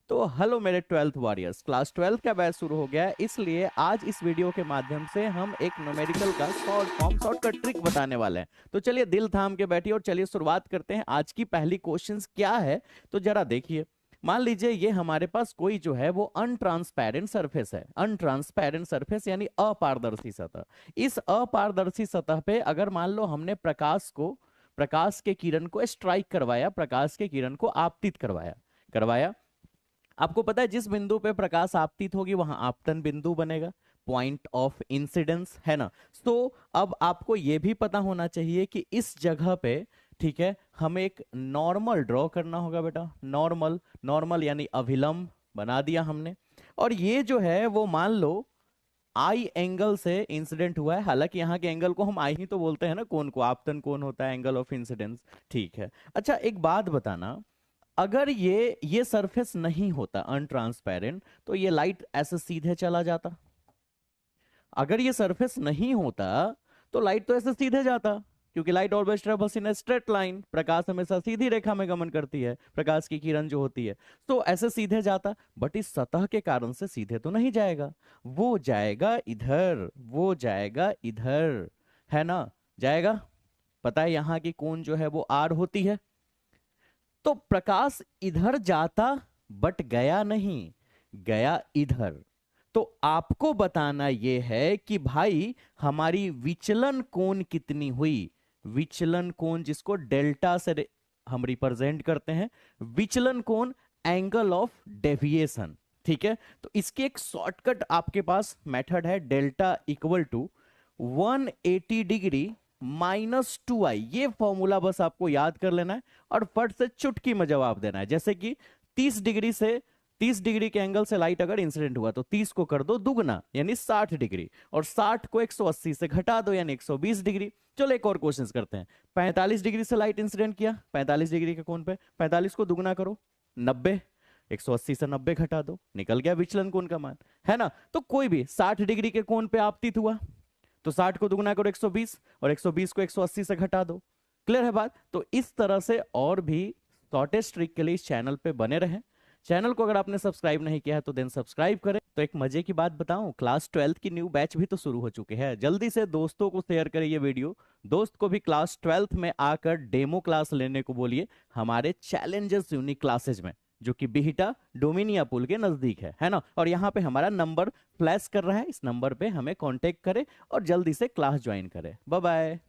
तो हेलो मेरे twelfth warriors, class 12 का बैच शुरू हो गया है। इसलिए आज इस वीडियो के माध्यम से हम एक न्यूमेरिकल का शॉर्ट फॉर्म शॉर्टकट ट्रिक बताने वाले हैं। तो चलिए दिल थाम के बैठिए और चलिए शुरुआत करते हैं। आज की पहली क्वेश्चंस क्या है तो जरा देखिए। मान लीजिए ये हमारे पास कोई जो है वो अनट्रांसपेरेंट सरफेस है। अनट्रांसपेरेंट सरफेस यानी अपारदर्शी सतह। इस अपारदर्शी सतह पे अगर मान लो हमने प्रकाश के किरण को स्ट्राइक करवाया, प्रकाश के किरण को आपतित करवाया करवाया आपको पता है जिस बिंदु पे प्रकाश आपतित होगी वहां आपतन बिंदु बनेगा, पॉइंट ऑफ इंसिडेंस, है ना। तो अब आपको यह भी पता होना चाहिए कि इस जगह पे, ठीक है, हमें एक नॉर्मल ड्रॉ करना होगा बेटा। नॉर्मल, नॉर्मल यानी अभिलंब बना दिया हमने। और ये जो है वो मान लो आई एंगल से इंसिडेंट हुआ है। हालांकि यहाँ के एंगल को हम आई ही तो बोलते हैं ना, कोण को आपतन कोण होता है, एंगल ऑफ इंसिडेंस, ठीक है। अच्छा एक बात बताना, अगर ये सरफेस नहीं होता अनट्रांसपेरेंट तो ये लाइट ऐसे सीधे चला जाता। अगर ये सरफेस नहीं होता तो लाइट तो ऐसे सीधे जाता, क्योंकि light always travels in straight line. प्रकाश हमेशा सीधी रेखा में गमन करती है, प्रकाश की किरण जो होती है, तो ऐसे सीधे जाता। बट इस सतह के कारण से सीधे तो नहीं जाएगा, वो जाएगा इधर, वो जाएगा इधर, है ना, जाएगा। पता है यहाँ की कोण जो है वो आर होती है। तो प्रकाश इधर जाता बट गया नहीं, गया इधर। तो आपको बताना यह है कि भाई हमारी विचलन कोण कितनी हुई। विचलन कोण जिसको डेल्टा से हम रिप्रेजेंट करते हैं, विचलन कोण एंगल ऑफ डेविएशन, ठीक है। तो इसकी एक शॉर्टकट आपके पास मेथड है, delta equal to 180 degree -2i। ये फॉर्मूला बस आपको याद कर लेना है और फट से चुटकी में जवाब देना है। जैसे कि 30 डिग्री के एंगल से लाइट अगर इंसिडेंट हुआ तो 30 को कर दो दुगना यानी 60 डिग्री, और 60 को 180 से घटा दो यानी 120 डिग्री। चलो एक और क्वेश्चन करते हैं। 45 डिग्री से लाइट इंसिडेंट किया, 45 डिग्री के कोण पे, 45 को दुगना करो 90, 180 से 90 घटा दो, निकल गया विचलन कोण का मान, है ना। तो कोई भी 60 डिग्री के कोण पे आपतित हुआ तो 60 को दुगना करो 120, और 120 को 180 से घटा दो। क्लियर है बात। तो इस तरह से और भी शॉर्टेस्ट ट्रिक के लिए इस चैनल पे बने रहें। चैनल को अगर आपने सब्सक्राइब नहीं किया है तो देन सब्सक्राइब करें। तो एक मजे की बात बताऊं, क्लास 12 की न्यू बैच भी तो शुरू हो चुके हैं। जल्दी से दोस्तों को शेयर करें ये वीडियो। दोस्त को भी क्लास 12 में आकर डेमो क्लास लेने को बोलिए हमारे चैलेंजेस यूनिक क्लासेज में, जो कि बिहिटा डोमिनिया पुल के नजदीक है ना। और यहाँ पे हमारा नंबर फ्लैश कर रहा है, इस नंबर पे हमें कांटेक्ट करें और जल्दी से क्लास ज्वाइन करें। Bye bye.